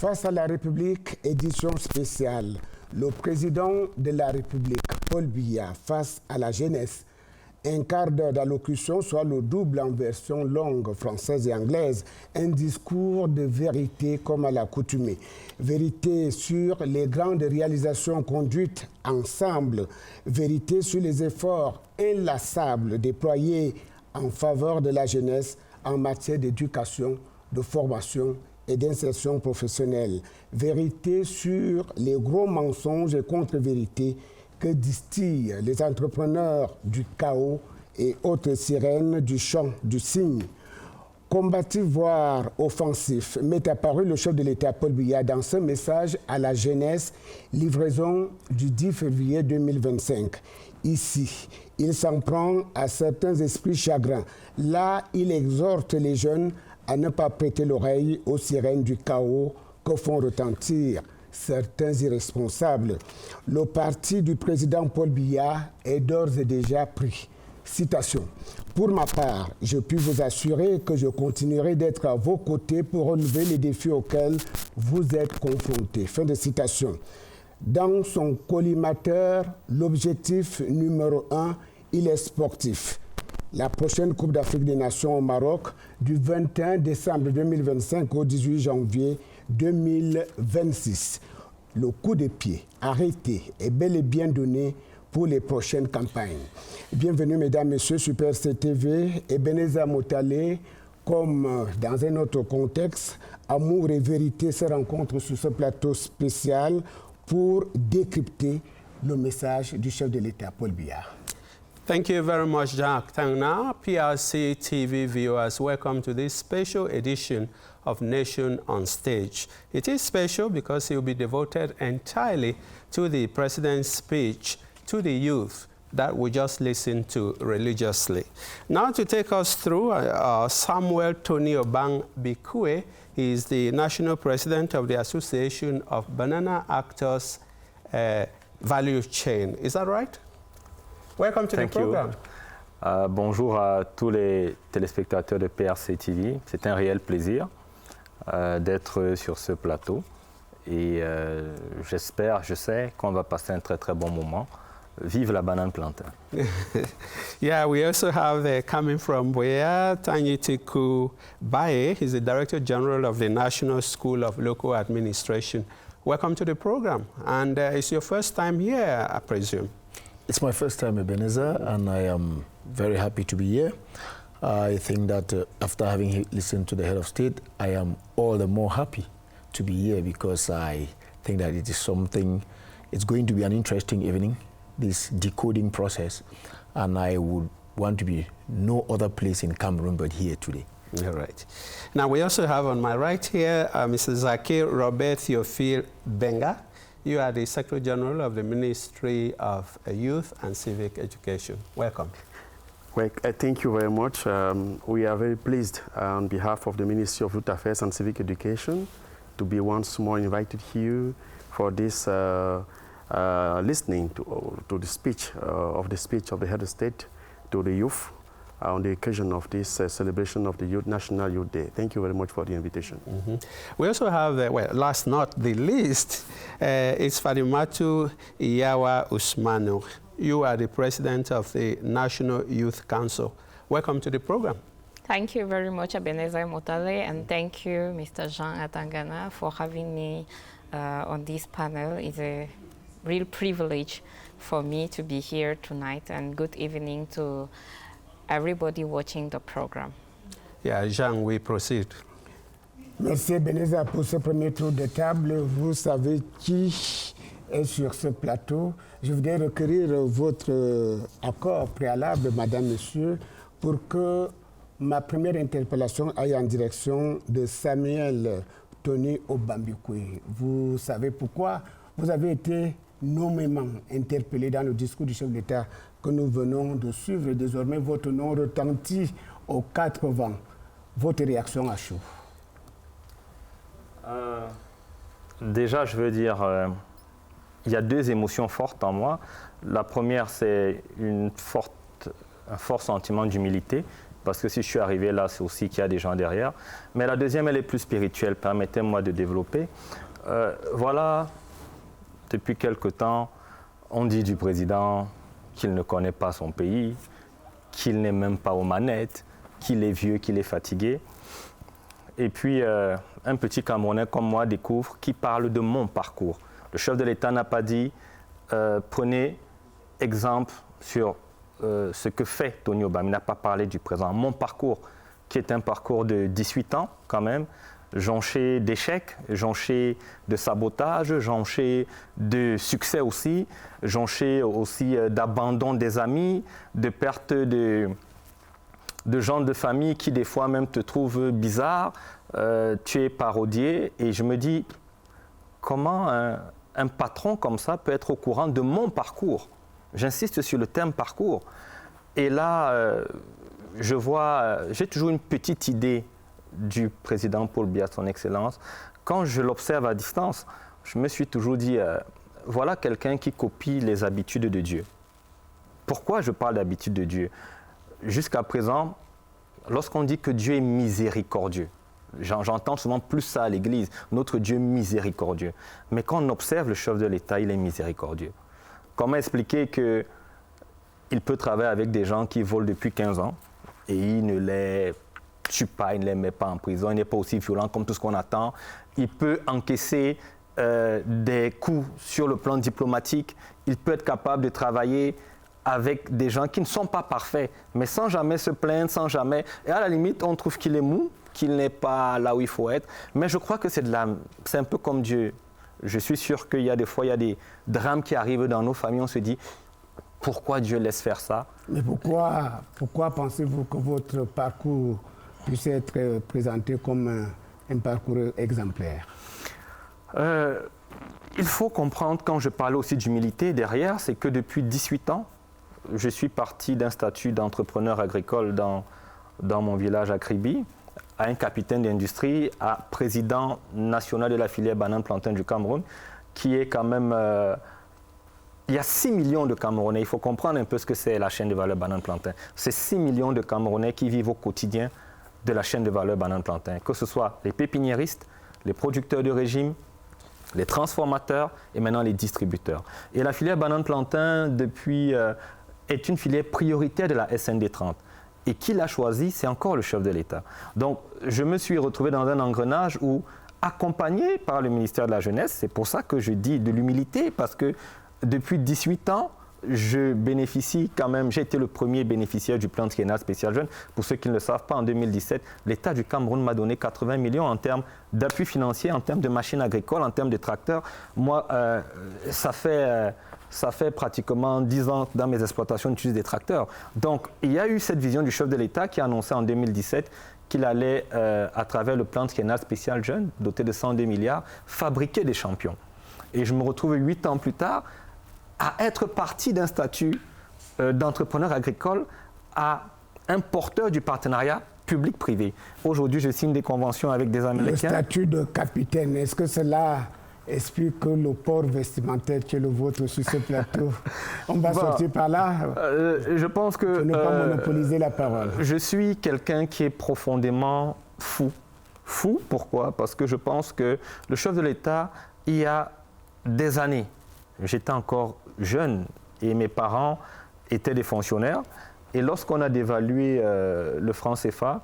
Face à la République, édition spéciale. Le président de la République, Paul Biya, face à la jeunesse. Un quart d'heure d'allocution, soit le double en version longue, française et anglaise. Un discours de vérité comme à l'accoutumée. Vérité sur les grandes réalisations conduites ensemble. Vérité sur les efforts inlassables déployés en faveur de la jeunesse en matière d'éducation, de formation et d'insertion professionnelle. Vérité sur les gros mensonges et contre-vérités que distillent les entrepreneurs du chaos et autres sirènes du chant du cygne. Combatif, voire offensif, m'est apparu le chef de l'État Paul Biya dans ce message à la jeunesse, livraison du 10 février 2025. Ici, il s'en prend à certains esprits chagrins. Là, il exhorte les jeunes à ne pas prêter l'oreille aux sirènes du chaos que font retentir certains irresponsables. Le parti du président Paul Biya est d'ores et déjà pris. Citation. Pour ma part, je puis vous assurer que je continuerai d'être à vos côtés pour relever les défis auxquels vous êtes confrontés. Fin de citation. Dans son collimateur, l'objectif numéro 1, il est sportif. La prochaine Coupe d'Afrique des Nations au Maroc du 21 décembre 2025 au 18 janvier 2026. Le coup de pied arrêté est bel et bien donné pour les prochaines campagnes. Bienvenue mesdames, messieurs, Super CTV. Ebenezer Motale, comme dans un autre contexte, amour et vérité se rencontrent sur ce plateau spécial pour décrypter le message du chef de l'État, Paul Biya. Thank you very much, Jack Tangna. PRC TV viewers, welcome to this special edition of Nation on Stage. It is special because it will be devoted entirely to the President's speech to the youth that we just listened to religiously. Now to take us through, Samuel Tony Obang Bikwe. He is the National President of the Association of Banana Actors Value Chain. Is that right? Welcome to the program. Bonjour à tous les téléspectateurs de PRC TV. C'est un réel plaisir d'être sur ce plateau. Et je sais qu'on va passer un très très bon moment. Vive la banane plantain. Yeah, we also have coming from Boya, Tanyitiku Baye. He's the Director General of the National School of Local Administration. Welcome to the program. And it's your first time here, I presume. It's my first time, Ebenezer, and I am very happy to be here. I think that after having listened to the head of state, I am all the more happy to be here because I think that it is something, it's going to be an interesting evening, this decoding process, and I would want to be no other place in Cameroon but here today. All right. Now we also have on my right here Mr. Zakir Robert Theophile Benga. You are the Secretary General of the Ministry of Youth and Civic Education. Welcome. Well, thank you very much. We are very pleased on behalf of the Ministry of Youth Affairs and Civic Education to be once more invited here for this listening to the speech of the head of state to the youth on the occasion of this celebration of the National Youth Day. Thank you very much for the invitation. Mm-hmm. We also have, well, last not the least, it's Farimatu Iyawa Usmanu. You are the President of the National Youth Council. Welcome to the program. Thank you very much, Ebenezer Motale, and thank you, Mr. Jean Atangana, for having me on this panel. It's a real privilege for me to be here tonight, and good evening to everybody watching the program. Yeah, Jean, we proceed. Merci Ebenezer pour ce premier tour de table. Vous savez qui est sur ce plateau. Je voudrais requérir votre accord préalable, Madame, Monsieur, pour que ma première interpellation aille en direction de Samuel Tony Obambikwe. Vous savez pourquoi? Vous avez été nommément interpellé dans le discours du chef de l'État que nous venons de suivre. Et désormais, votre nom retentit aux 4 vents. Votre réaction à chaud? Déjà, je veux dire, il y a 2 émotions fortes en moi. La première, c'est un fort sentiment d'humilité parce que si je suis arrivé là, c'est aussi qu'il y a des gens derrière. Mais la deuxième, elle est plus spirituelle. Permettez-moi de développer. Voilà, depuis quelque temps, on dit du président qu'il ne connaît pas son pays, qu'il n'est même pas aux manettes, qu'il est vieux, qu'il est fatigué. Et puis, un petit Camerounais comme moi découvre qui parle de mon parcours. Le chef de l'État n'a pas dit prenez exemple sur ce que fait Tony Obama. Il n'a pas parlé du présent. Mon parcours, qui est un parcours de 18 ans quand même, jonché d'échecs, jonché de sabotage, jonché de succès aussi, jonché aussi d'abandon des amis, de perte de gens de famille qui des fois même te trouvent bizarre, tu es parodié. Et je me dis, comment un patron comme ça peut être au courant de mon parcours? J'insiste sur le terme parcours. Et là, je vois, j'ai toujours une petite idée du président Paul Biya, son Excellence. Quand je l'observe à distance, je me suis toujours dit, voilà quelqu'un qui copie les habitudes de Dieu. Pourquoi je parle d'habitudes de Dieu? Jusqu'à présent, lorsqu'on dit que Dieu est miséricordieux, j'entends souvent plus ça à l'Église, notre Dieu miséricordieux. Mais quand on observe le chef de l'État, il est miséricordieux. Comment expliquer qu'il peut travailler avec des gens qui volent depuis 15 ans et il ne les tue pas, il ne les met pas en prison, il n'est pas aussi violent comme tout ce qu'on attend. Il peut encaisser des coups sur le plan diplomatique, il peut être capable de travailler avec des gens qui ne sont pas parfaits, mais sans jamais se plaindre, sans jamais... Et à la limite, on trouve qu'il est mou, qu'il n'est pas là où il faut être. Mais je crois que c'est un peu comme Dieu. Je suis sûr qu'il y a des fois, il y a des drames qui arrivent dans nos familles. On se dit, pourquoi Dieu laisse faire ça? Mais pourquoi pensez-vous que votre parcours puisse être présenté comme un parcours exemplaire? Il faut comprendre, quand je parlais aussi d'humilité derrière, c'est que depuis 18 ans, je suis parti d'un statut d'entrepreneur agricole dans mon village à Kribi, à un capitaine d'industrie, à président national de la filière banane-plantain du Cameroun, qui est quand même... il y a 6 millions de Camerounais, il faut comprendre un peu ce que c'est la chaîne de valeur banane-plantain. C'est 6 millions de Camerounais qui vivent au quotidien de la chaîne de valeur banane-plantain, que ce soit les pépiniéristes, les producteurs de régime, les transformateurs et maintenant les distributeurs. Et la filière banane-plantain, depuis... est une filière prioritaire de la SND 30. Et qui l'a choisi, c'est encore le chef de l'État. Donc, je me suis retrouvé dans un engrenage où, accompagné par le ministère de la Jeunesse, c'est pour ça que je dis de l'humilité, parce que depuis 18 ans, je bénéficie quand même, j'ai été le premier bénéficiaire du plan triennal spécial jeune. Pour ceux qui ne le savent pas, en 2017, l'État du Cameroun m'a donné 80 millions en termes d'appui financier, en termes de machines agricoles, en termes de tracteurs. Moi, ça fait pratiquement 10 ans dans mes exploitations d'utiliser des tracteurs. Donc, il y a eu cette vision du chef de l'État qui a annoncé en 2017 qu'il allait, à travers le plan triennal spécial jeune, doté de 102 milliards, fabriquer des champions. Et je me retrouve 8 ans plus tard à être parti d'un statut d'entrepreneur agricole à un porteur du partenariat public-privé. Aujourd'hui, je signe des conventions avec des Américains. Le statut de capitaine, est-ce que cela explique que le port vestimentaire qui est le vôtre sur ce plateau, on va sortir par là? Je pense que... Je ne veux pas monopoliser la parole. Je suis quelqu'un qui est profondément fou. Fou, pourquoi? Parce que je pense que le chef de l'État, il y a des années, j'étais encore jeune et mes parents étaient des fonctionnaires. Et lorsqu'on a dévalué le franc CFA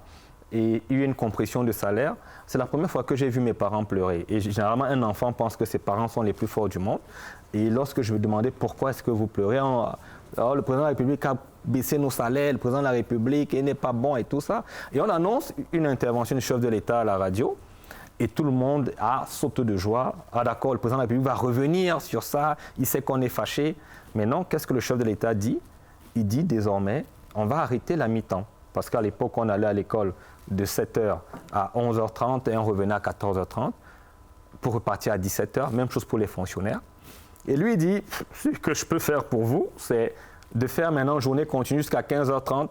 et eu une compression de salaire, c'est la première fois que j'ai vu mes parents pleurer. Et généralement, un enfant pense que ses parents sont les plus forts du monde. Et lorsque je me demandais pourquoi est-ce que vous pleurez, alors, le président de la République a baissé nos salaires, le président de la République n'est pas bon et tout ça. Et on annonce une intervention du chef de l'État à la radio. Et tout le monde a sauté de joie. Ah d'accord, le président de la République va revenir sur ça, il sait qu'on est fâché. Mais non, qu'est-ce que le chef de l'État dit? Il dit désormais, on va arrêter la mi-temps. Parce qu'à l'époque, on allait à l'école de 7h à 11h30 et on revenait à 14h30 pour repartir à 17h. Même chose pour les fonctionnaires. Et lui, il dit, ce que je peux faire pour vous, c'est de faire maintenant journée continue jusqu'à 15h30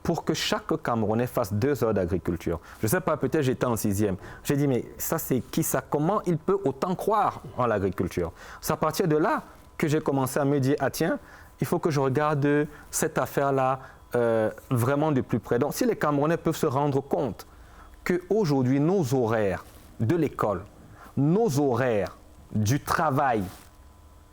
pour que chaque Camerounais fasse 2 heures d'agriculture. Je ne sais pas, peut-être j'étais en 6e. J'ai dit, mais ça, c'est qui ça? Comment il peut autant croire en l'agriculture? C'est à partir de là que j'ai commencé à me dire, ah tiens, il faut que je regarde cette affaire-là vraiment de plus près. Donc si les Camerounais peuvent se rendre compte qu'aujourd'hui, nos horaires de l'école, nos horaires du travail,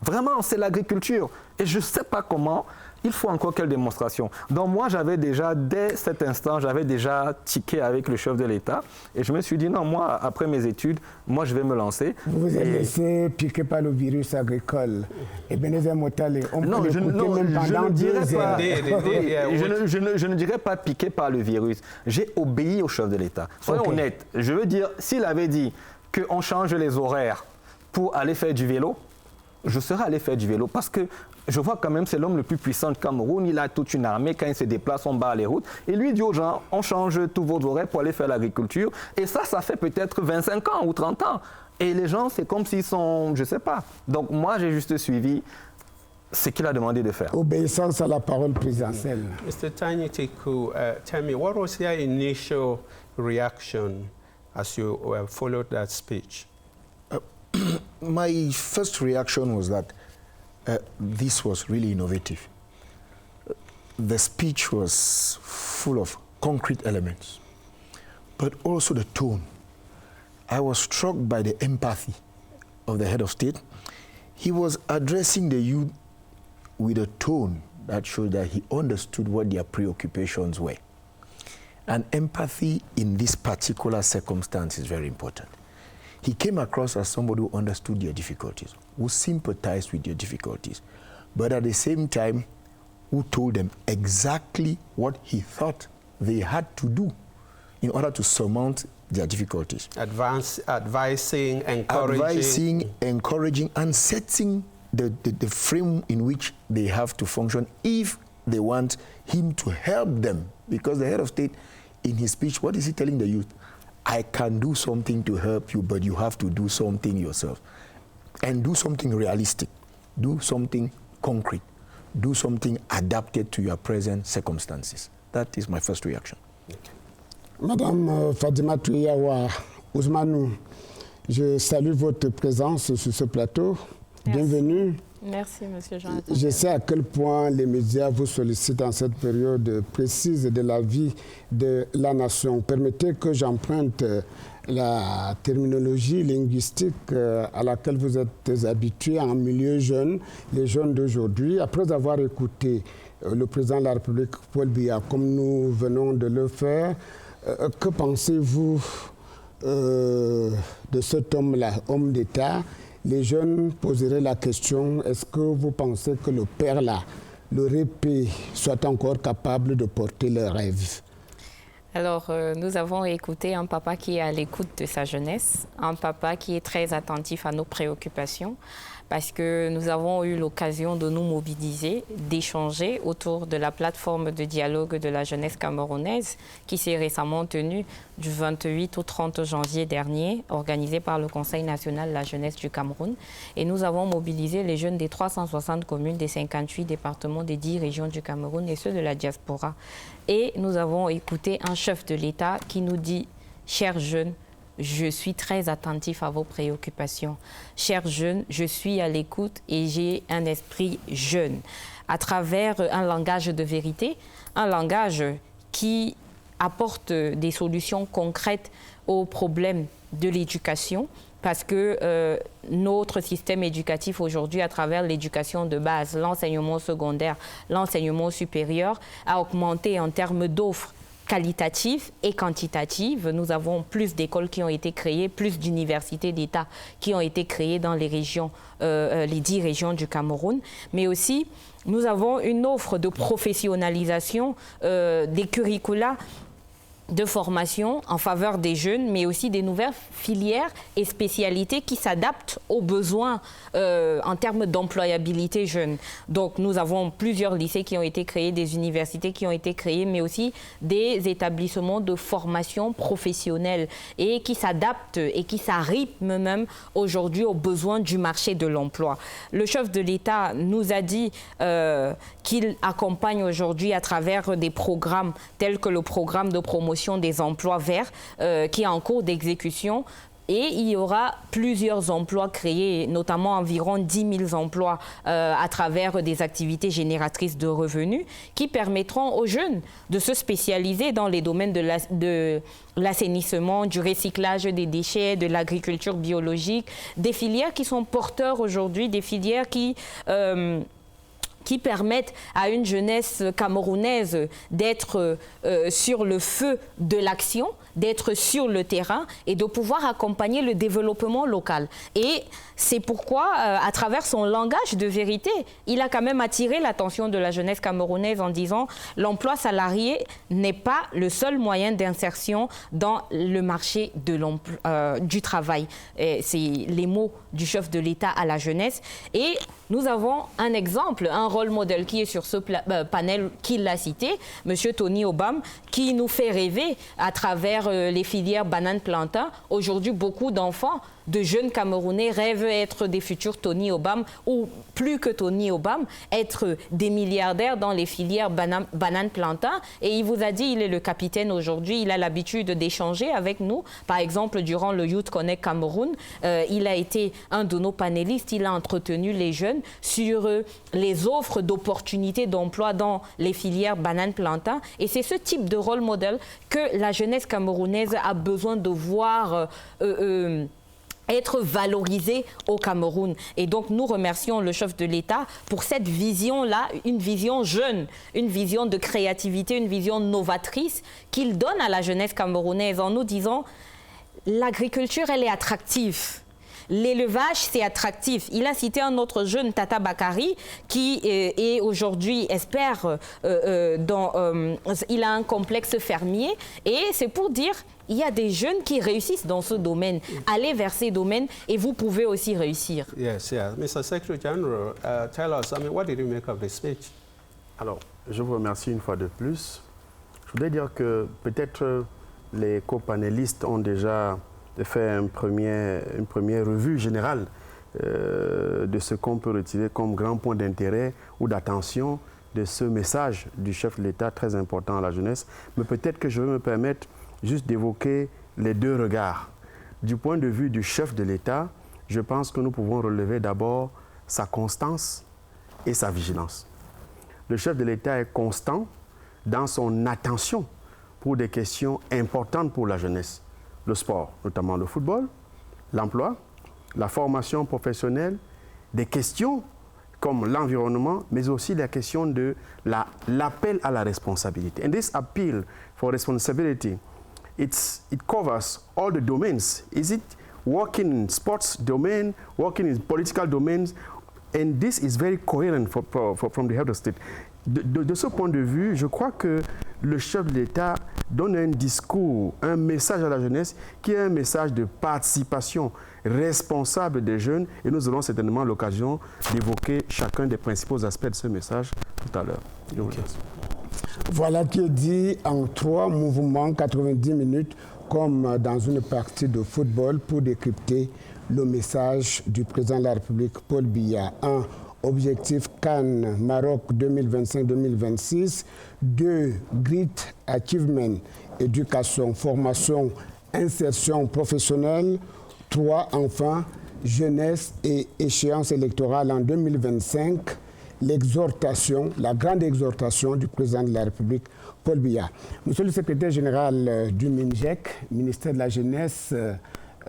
vraiment, c'est l'agriculture. Et je ne sais pas comment, il faut encore quelle démonstration. Donc moi, j'avais déjà, dès cet instant, j'avais déjà tiqué avec le chef de l'État. Et je me suis dit, non, moi, après mes études, moi, je vais me lancer. Vous vous êtes laissé piquer par le virus agricole. Et Ebenezer Motale, on peut l'écouter même pendant 2 heures. Je ne dirais pas piqué par le virus. J'ai obéi au chef de l'État. Soyons honnêtes. Je veux dire, s'il avait dit qu'on change les horaires pour aller faire du vélo, je serais allé faire du vélo parce que je vois quand même c'est l'homme le plus puissant de Cameroun, il a toute une armée, quand il se déplace, on barre les routes. Et lui dit aux gens, on change tous vos horaires pour aller faire l'agriculture. Et ça fait peut-être 25 ans ou 30 ans. Et les gens, c'est comme s'ils sont, je ne sais pas. Donc moi, j'ai juste suivi ce qu'il a demandé de faire. Obéissance à la parole présidentielle. Mr. Tany Teku, tell me, what was your initial reaction as you followed that speech? My first reaction was that this was really innovative. The speech was full of concrete elements, but also the tone. I was struck by the empathy of the head of state. He was addressing the youth with a tone that showed that he understood what their preoccupations were. And empathy in this particular circumstance is very important. He came across as somebody who understood their difficulties, who sympathized with their difficulties, but at the same time, who told them exactly what he thought they had to do in order to surmount their difficulties. Advising, encouraging, and setting the frame in which they have to function if they want him to help them. Because the head of state, in his speech, what is he telling the youth? I can do something to help you, but you have to do something yourself. And do something realistic. Do something concrete. Do something adapted to your present circumstances. That is my first reaction. Madame Fadima Touyawa Ousmanou, je salue votre présence sur ce plateau. Merci. Bienvenue. Merci, Monsieur Jean. Je sais à quel point les médias vous sollicitent dans cette période précise de la vie de la nation. Permettez que j'emprunte la terminologie linguistique à laquelle vous êtes habitués en milieu jeune, les jeunes d'aujourd'hui. Après avoir écouté le président de la République, Paul Biya, comme nous venons de le faire, que pensez-vous de cet homme-là, homme d'État? Les jeunes poseraient la question, est-ce que vous pensez que le père là, le répé, soit encore capable de porter leurs rêves? Alors, nous avons écouté un papa qui est à l'écoute de sa jeunesse, un papa qui est très attentif à nos préoccupations, parce que nous avons eu l'occasion de nous mobiliser, d'échanger autour de la plateforme de dialogue de la jeunesse camerounaise qui s'est récemment tenue du 28 au 30 janvier dernier, organisée par le Conseil national de la jeunesse du Cameroun. Et nous avons mobilisé les jeunes des 360 communes, des 58 départements, des 10 régions du Cameroun et ceux de la diaspora. Et nous avons écouté un chef de l'État qui nous dit « Chers jeunes, je suis très attentif à vos préoccupations. Chers jeunes, je suis à l'écoute et j'ai un esprit jeune. » À travers un langage de vérité, un langage qui apporte des solutions concrètes aux problèmes de l'éducation, parce que notre système éducatif aujourd'hui, à travers l'éducation de base, l'enseignement secondaire, l'enseignement supérieur, a augmenté en termes d'offres qualitatives et quantitatives. Nous avons plus d'écoles qui ont été créées, plus d'universités d'État qui ont été créées dans les régions, les 10 régions du Cameroun, mais aussi nous avons une offre de professionnalisation des curricula de formation en faveur des jeunes, mais aussi des nouvelles filières et spécialités qui s'adaptent aux besoins en termes d'employabilité jeune. Donc nous avons plusieurs lycées qui ont été créés, des universités qui ont été créées, mais aussi des établissements de formation professionnelle et qui s'adaptent et qui s'arriment même aujourd'hui aux besoins du marché de l'emploi. Le chef de l'État nous a dit qu'il accompagne aujourd'hui à travers des programmes tels que le programme de promotion des emplois verts qui est en cours d'exécution Et il y aura plusieurs emplois créés, notamment environ 10 000 emplois à travers des activités génératrices de revenus qui permettront aux jeunes de se spécialiser dans les domaines de l'assainissement, du recyclage des déchets, de l'agriculture biologique, des filières qui sont porteurs aujourd'hui, des filières qui permettent à une jeunesse camerounaise d'être sur le feu de l'action, d'être sur le terrain et de pouvoir accompagner le développement local. Et c'est pourquoi, à travers son langage de vérité, il a quand même attiré l'attention de la jeunesse camerounaise en disant « l'emploi salarié n'est pas le seul moyen d'insertion dans le marché du travail ». C'est les mots du chef de l'État à la jeunesse. Et nous avons un exemple, un rôle modèle qui est sur ce panel qu'il a cité, M. Tony Obam, qui nous fait rêver à travers les filières banane-plantain. Aujourd'hui, beaucoup d'enfants, de jeunes Camerounais rêvent être des futurs Tony Obam ou plus que Tony Obam, être des milliardaires dans les filières banane-plantain. Et il vous a dit, il est le capitaine aujourd'hui, il a l'habitude d'échanger avec nous. Par exemple, durant le Youth Connect Cameroun, il a été un de nos panélistes, il a entretenu les jeunes sur les offres d'opportunités d'emploi dans les filières banane-plantain. Et c'est ce type de rôle modèle que la jeunesse camerounaise a besoin de voir être valorisé au Cameroun. Et donc, nous remercions le chef de l'État pour cette vision-là, une vision jeune, une vision de créativité, une vision novatrice qu'il donne à la jeunesse camerounaise en nous disant l'agriculture, elle est attractive. L'élevage, c'est attractif. Il a cité un autre jeune, Tata Bakari, qui est aujourd'hui espère, il a un complexe fermier. Et c'est pour dire, il y a des jeunes qui réussissent dans ce domaine. Allez vers ces domaines et vous pouvez aussi réussir. Yes, yeah. Mr. Secretary General, tell us, what did you make of the speech? Alors, je vous remercie une fois de plus. Je voudrais dire que peut-être les copanélistes ont déjà fait une première revue générale de ce qu'on peut retirer comme grand point d'intérêt ou d'attention de ce message du chef de l'État très important à la jeunesse. Mais peut-être que je vais me permettre juste d'évoquer les deux regards. Du point de vue du chef de l'État, je pense que nous pouvons relever d'abord sa constance et sa vigilance. Le chef de l'État est constant dans son attention pour des questions importantes pour la jeunesse. Le sport, notamment le football, l'emploi, la formation professionnelle, des questions comme l'environnement, mais aussi la question de l'appel à la responsabilité. And this appeal for responsibility, it covers all the domains. Is it working in sports domain, working in political domains? And this is very coherent from the head of state. De ce point de vue, je crois que le chef de l'État donne un discours, un message à la jeunesse qui est un message de participation responsable des jeunes et nous aurons certainement l'occasion d'évoquer chacun des principaux aspects de ce message tout à l'heure. Voilà qui est dit en 3 mouvements, 90 minutes, comme dans une partie de football pour décrypter le message du président de la République, Paul Biya. 1. Objectif Cannes Maroc 2025-2026. 2. Grit Achievement, éducation, formation, insertion professionnelle. 3. Enfin, jeunesse et échéance électorale en 2025. L'exhortation, la grande exhortation du président de la République, Paul Biya. Monsieur le secrétaire général du MINJEC, ministère de la Jeunesse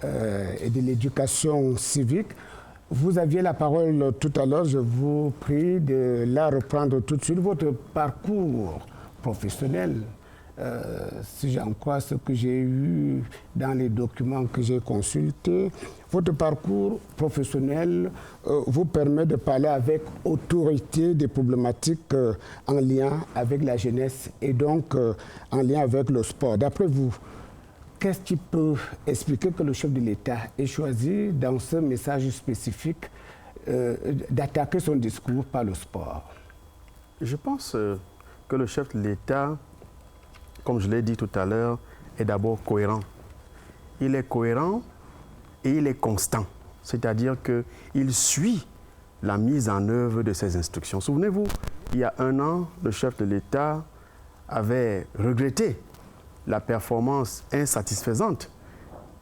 et de l'Éducation civique, vous aviez la parole tout à l'heure, je vous prie de la reprendre tout de suite. Votre parcours professionnel, si j'en crois ce que j'ai eu dans les documents que j'ai consultés, votre parcours professionnel vous permet de parler avec autorité des problématiques en lien avec la jeunesse et donc en lien avec le sport. D'après vous, qu'est-ce qui peut expliquer que le chef de l'État ait choisi, dans ce message spécifique, d'attaquer son discours par le sport? Je pense que le chef de l'État, comme je l'ai dit tout à l'heure, est d'abord cohérent. Il est cohérent et il est constant. C'est-à-dire qu'il suit la mise en œuvre de ses instructions. Souvenez-vous, il y a 1 an, le chef de l'État avait regretté la performance insatisfaisante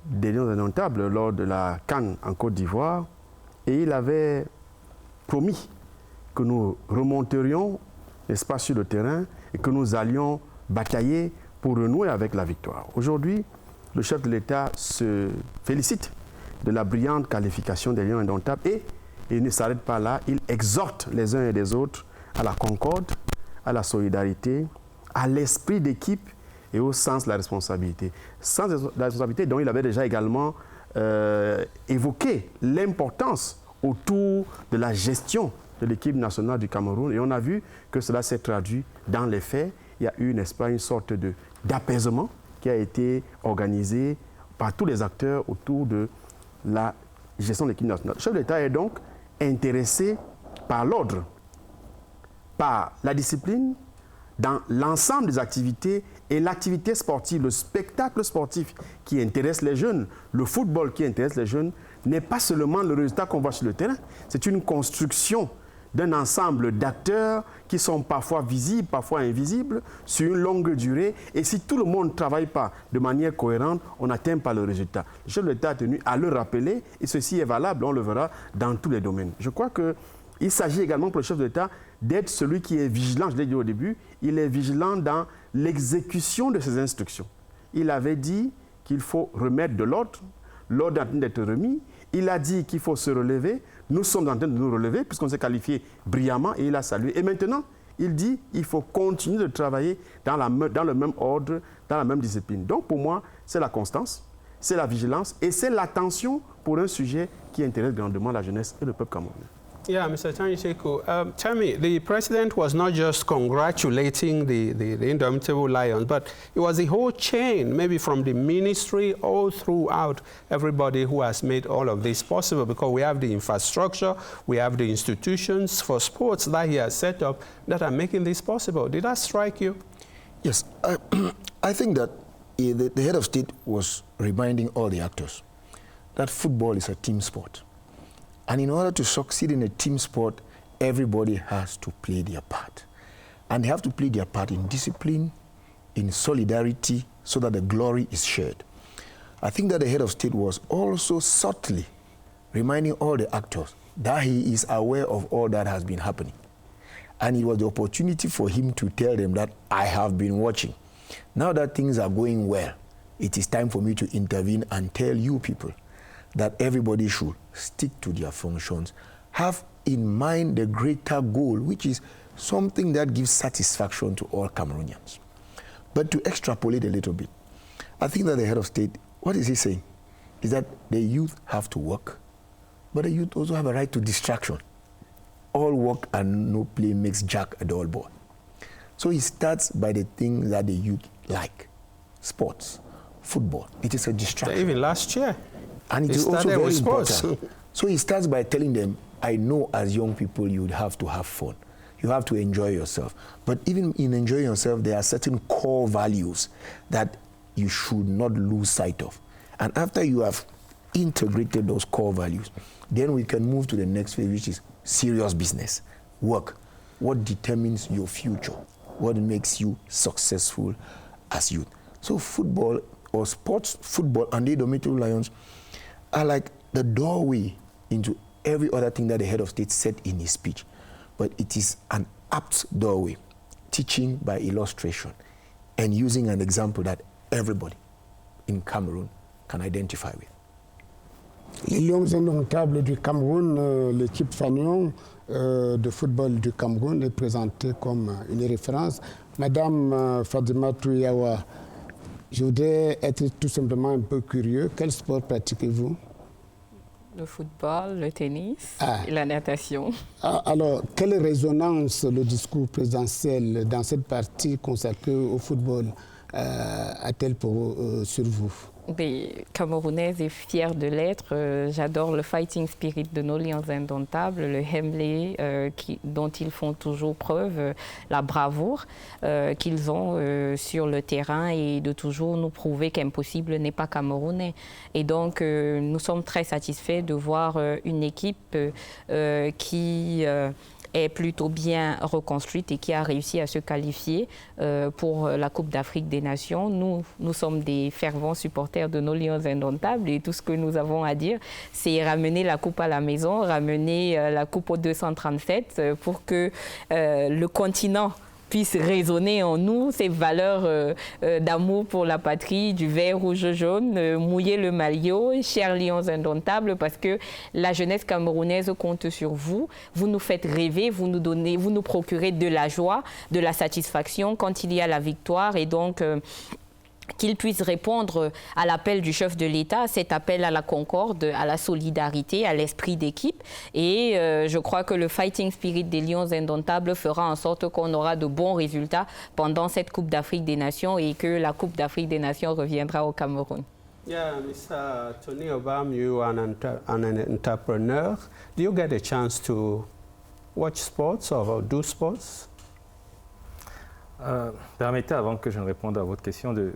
des Lions indomptables lors de la CAN en Côte d'Ivoire et il avait promis que nous remonterions, n'est-ce pas, sur le terrain et que nous allions batailler pour renouer avec la victoire. Aujourd'hui, le chef de l'État se félicite de la brillante qualification des Lions indomptables et il ne s'arrête pas là, il exhorte les uns et les autres à la concorde, à la solidarité, à l'esprit d'équipe et au sens de la responsabilité. Sens de la responsabilité dont il avait déjà également évoqué l'importance autour de la gestion de l'équipe nationale du Cameroun et on a vu que cela s'est traduit dans les faits. Il y a eu, n'est-ce pas, une sorte d'apaisement qui a été organisé par tous les acteurs autour de la gestion de l'équipe nationale. Le chef de l'État est donc intéressé par l'ordre, par la discipline, dans l'ensemble des activités et l'activité sportive, le spectacle sportif qui intéresse les jeunes, le football qui intéresse les jeunes, n'est pas seulement le résultat qu'on voit sur le terrain, c'est une construction d'un ensemble d'acteurs qui sont parfois visibles, parfois invisibles, sur une longue durée. Et si tout le monde ne travaille pas de manière cohérente, on n'atteint pas le résultat. Le chef de l'État a tenu à le rappeler, et ceci est valable, on le verra dans tous les domaines. Je crois qu'il s'agit également pour le chef de l'État d'être celui qui est vigilant, je l'ai dit au début, il est vigilant dans l'exécution de ses instructions. Il avait dit qu'il faut remettre de l'ordre, l'ordre est en train d'être remis, il a dit qu'il faut se relever, nous sommes en train de nous relever puisqu'on s'est qualifié brillamment et il a salué. Et maintenant, il dit qu'il faut continuer de travailler dans le même ordre, dans la même discipline. Donc pour moi, c'est la constance, c'est la vigilance et c'est l'attention pour un sujet qui intéresse grandement la jeunesse et le peuple camerounais. Yeah, Mr. Tanicheko, tell me, the president was not just congratulating the indomitable Lions, but it was the whole chain, maybe from the ministry all throughout everybody who has made all of this possible, because we have the infrastructure, we have the institutions for sports that he has set up that are making this possible. Did that strike you? Yes, I think that the head of state was reminding all the actors that football is a team sport. And in order to succeed in a team sport, everybody has to play their part. And they have to play their part in discipline, in solidarity, so that the glory is shared. I think that the head of state was also subtly reminding all the actors that he is aware of all that has been happening. And it was the opportunity for him to tell them that I have been watching. Now that things are going well, it is time for me to intervene and tell you people that everybody should stick to their functions, have in mind the greater goal, which is something that gives satisfaction to all Cameroonians. But to extrapolate a little bit, I think that the head of state, what is he saying? Is that the youth have to work, but the youth also have a right to distraction. All work and no play makes Jack a dull boy. So he starts by the things that the youth like. Sports, football, it is a distraction. Even last year. And it is also very important. So he starts by telling them, I know as young people you would have to have fun. You have to enjoy yourself. But even in enjoying yourself, there are certain core values that you should not lose sight of. And after you have integrated those core values, then we can move to the next phase, which is serious business, work. What determines your future? What makes you successful as youth? So football or sports, football and the Indomitable Lions are like the doorway into every other thing that the head of state said in his speech. But it is an apt doorway, teaching by illustration and using an example that everybody in Cameroon can identify with. Les Lions indomptables du Cameroun, l'équipe Fanion de football du Cameroun est présentée comme une référence. Madame Fadima Touyawa, je voudrais être tout simplement un peu curieux. Quel sport pratiquez-vous? Le football, le tennis et la natation. Alors, quelle résonance le discours présidentiel dans cette partie consacrée au football a-t-elle sur vous? Des Camerounaises et fiers de l'être. J'adore le fighting spirit de nos Lions indomptables, le hemlé dont ils font toujours preuve, la bravoure qu'ils ont sur le terrain et de toujours nous prouver qu'impossible n'est pas camerounais. Et donc, nous sommes très satisfaits de voir une équipe qui est plutôt bien reconstruite et qui a réussi à se qualifier pour la Coupe d'Afrique des Nations. Nous sommes des fervents supporters de nos Lions indomptables et tout ce que nous avons à dire, c'est ramener la Coupe à la maison, ramener la Coupe au 237 pour que le continent puisse résonner en nous ces valeurs d'amour pour la patrie, du vert, rouge, jaune, mouiller le maillot, chers Lions indomptables, parce que la jeunesse camerounaise compte sur vous. Vous nous faites rêver, vous nous procurez de la joie, de la satisfaction quand il y a la victoire et donc qu'il puisse répondre à l'appel du chef de l'État, cet appel à la concorde, à la solidarité, à l'esprit d'équipe. Et je crois que le fighting spirit des Lions indomptables fera en sorte qu'on aura de bons résultats pendant cette Coupe d'Afrique des Nations et que la Coupe d'Afrique des Nations reviendra au Cameroun. Yeah, Mr. Tony Obam, you are an entrepreneur. Do you get a chance to watch sports or do sports? Permettez, avant que je ne réponde à votre question, de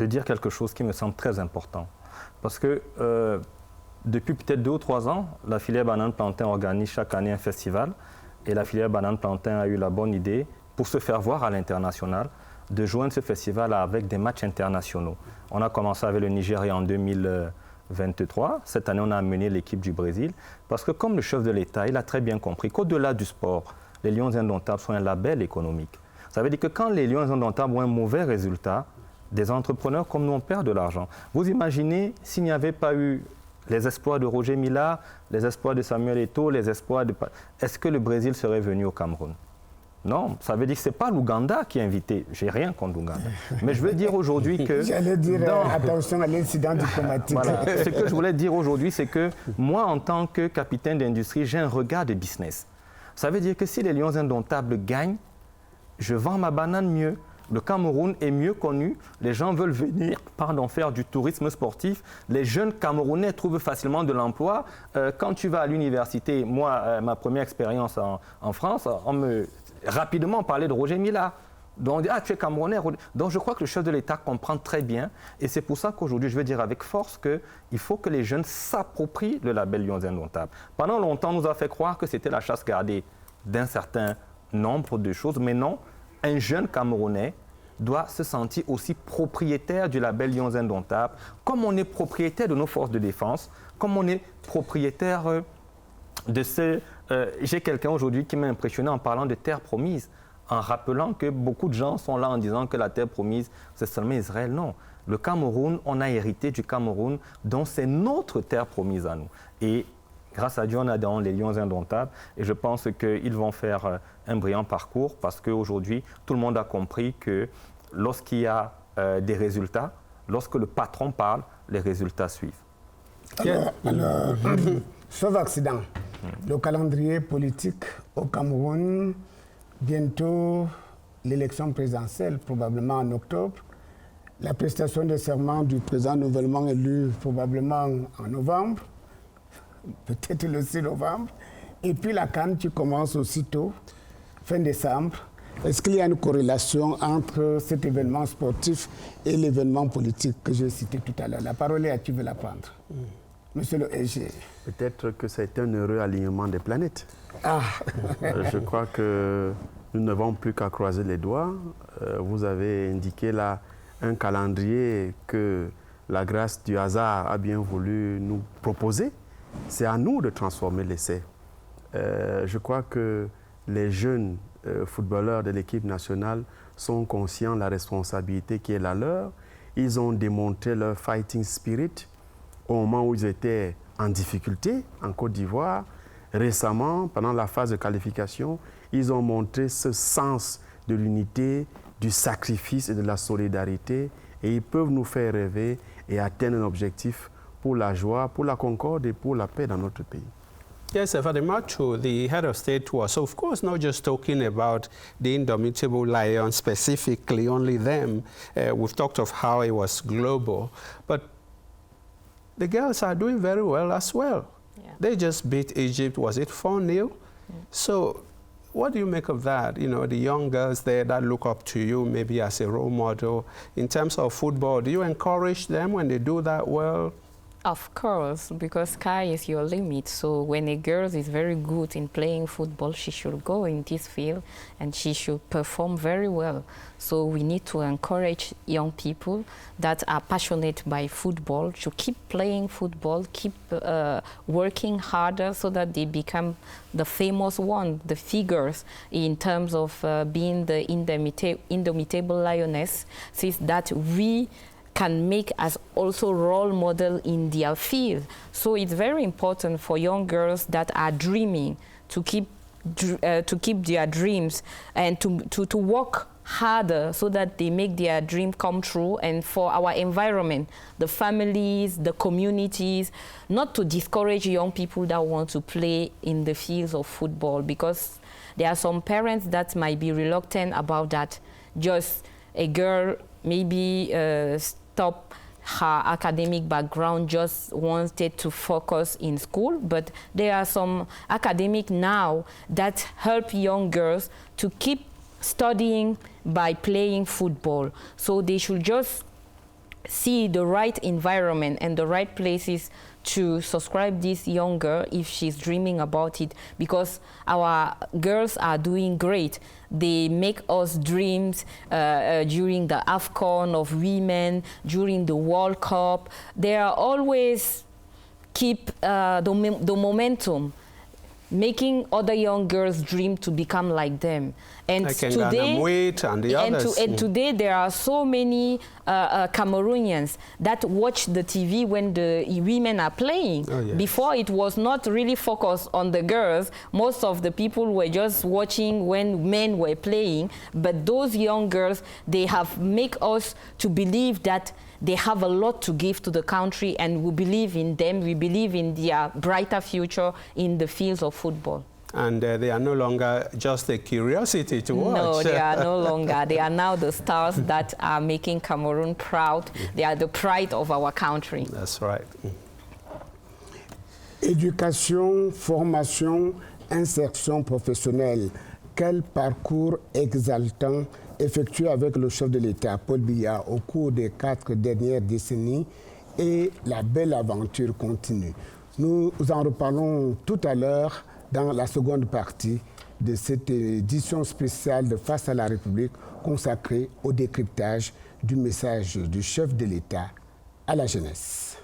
dire quelque chose qui me semble très important. Parce que depuis peut-être 2 ou 3 ans, la filière banane plantain organise chaque année un festival et la filière banane plantain a eu la bonne idée, pour se faire voir à l'international, de joindre ce festival avec des matchs internationaux. On a commencé avec le Nigeria en 2023. Cette année, on a amené l'équipe du Brésil. Parce que comme le chef de l'État, il a très bien compris qu'au-delà du sport, les Lions indomptables sont un label économique. Ça veut dire que quand les Lions indomptables ont un mauvais résultat, des entrepreneurs comme nous, on perd de l'argent. Vous imaginez s'il n'y avait pas eu les espoirs de Roger Mila, les espoirs de Samuel Eto'o, les espoirs de... Est-ce que le Brésil serait venu au Cameroun? Non, ça veut dire que ce n'est pas l'Ouganda qui est invité. Je n'ai rien contre l'Ouganda. Mais je veux dire aujourd'hui que... J'allais dire attention à l'incident diplomatique. Voilà. Ce que je voulais dire aujourd'hui, c'est que moi, en tant que capitaine d'industrie, j'ai un regard de business. Ça veut dire que si les Lions indomptables gagnent, je vends ma banane mieux. Le Cameroun est mieux connu. Les gens veulent venir faire du tourisme sportif. Les jeunes Camerounais trouvent facilement de l'emploi. Quand tu vas à l'université, moi, ma première expérience en France, on me rapidement parlait de Roger Mila. Donc on dit, ah, tu es Camerounais. Donc je crois que le chef de l'État comprend très bien. Et c'est pour ça qu'aujourd'hui, je veux dire avec force qu'il faut que les jeunes s'approprient le label Lions indomptables. Pendant longtemps, on nous a fait croire que c'était la chasse gardée d'un certain nombre de choses, mais non, un jeune Camerounais doit se sentir aussi propriétaire du label Lions indomptables, comme on est propriétaire de nos forces de défense, comme on est propriétaire de ce... J'ai quelqu'un aujourd'hui qui m'a impressionné en parlant de terre promise, en rappelant que beaucoup de gens sont là en disant que la terre promise, c'est seulement Israël. Non, le Cameroun, on a hérité du Cameroun, dont c'est notre terre promise à nous. Et grâce à Dieu, on a dans les Lions indomptables et je pense qu'ils vont faire un brillant parcours parce qu'aujourd'hui, tout le monde a compris que lorsqu'il y a des résultats, lorsque le patron parle, les résultats suivent. Alors sauf accident, le calendrier politique au Cameroun, bientôt l'élection présidentielle, probablement en octobre, la prestation de serment du président nouvellement élu, probablement en novembre, peut-être le 6 novembre, et puis la CAN qui commence aussitôt, fin décembre. Est-ce qu'il y a une corrélation entre cet événement sportif et l'événement politique que j'ai cité tout à l'heure? La parole est à qui veut la prendre? Monsieur le SG. Peut-être que c'est un heureux alignement des planètes. Ah. Je crois que nous n'avons plus qu'à croiser les doigts. Vous avez indiqué là un calendrier que la grâce du hasard a bien voulu nous proposer. C'est à nous de transformer l'essai. Je crois que les jeunes footballeurs de l'équipe nationale sont conscients de la responsabilité qui est la leur. Ils ont démontré leur fighting spirit au moment où ils étaient en difficulté en Côte d'Ivoire. Récemment, pendant la phase de qualification, ils ont montré ce sens de l'unité, du sacrifice et de la solidarité. Et ils peuvent nous faire rêver et atteindre un objectif pour la joie, pour la concorde et pour la paix dans notre pays. Yes, very much so. The head of state was, of course, not just talking about the indomitable lion specifically, only them. We've talked of how it was global. But the girls are doing very well as well. Yeah. They just beat Egypt, was it 4-0? So what do you make of that? You know, the young girls there that look up to you maybe as a role model. In terms of football, do you encourage them when they do that well? Of course, because sky is your limit. So when a girl is very good in playing football, she should go in this field and she should perform very well. So we need to encourage young people that are passionate by football to keep playing football, keep working harder so that they become the famous one, the figures in terms of being the indomitable lioness, since that we can make as also role model in their field. So it's very important for young girls that are dreaming to keep their dreams and to work harder so that they make their dream come true, and for our environment, the families, the communities, not to discourage young people that want to play in the fields of football, because there are some parents that might be reluctant about that. Just a girl maybe stop her academic background, just wanted to focus in school, but there are some academic now that help young girls to keep studying by playing football. So they should just see the right environment and the right places to subscribe this young girl if she's dreaming about it, because our girls are doing great. They make us dreams during the AFCON of women, during the World Cup. They are always keep the momentum, making other young girls dream to become like them. And like today, and the others. And today there are so many Cameroonians that watch the TV when the women are playing. Oh, yes. Before, it was not really focused on the girls. Most of the people were just watching when men were playing. But those young girls, they have make us to believe that they have a lot to give to the country, and we believe in them. We believe in their brighter future in the fields of football. And they are no longer just a curiosity to watch. No, they are no longer. They are now the stars that are making Cameroon proud. They are the pride of our country. That's right. Éducation, formation, insertion professionnelle. Quel parcours exaltant effectué avec le chef de l'État, Paul Biya, au cours des 4 dernières décennies, et la belle aventure continue. Nous en reparlons tout à l'heure dans la seconde partie de cette édition spéciale de Face à la République consacrée au décryptage du message du chef de l'État à la jeunesse.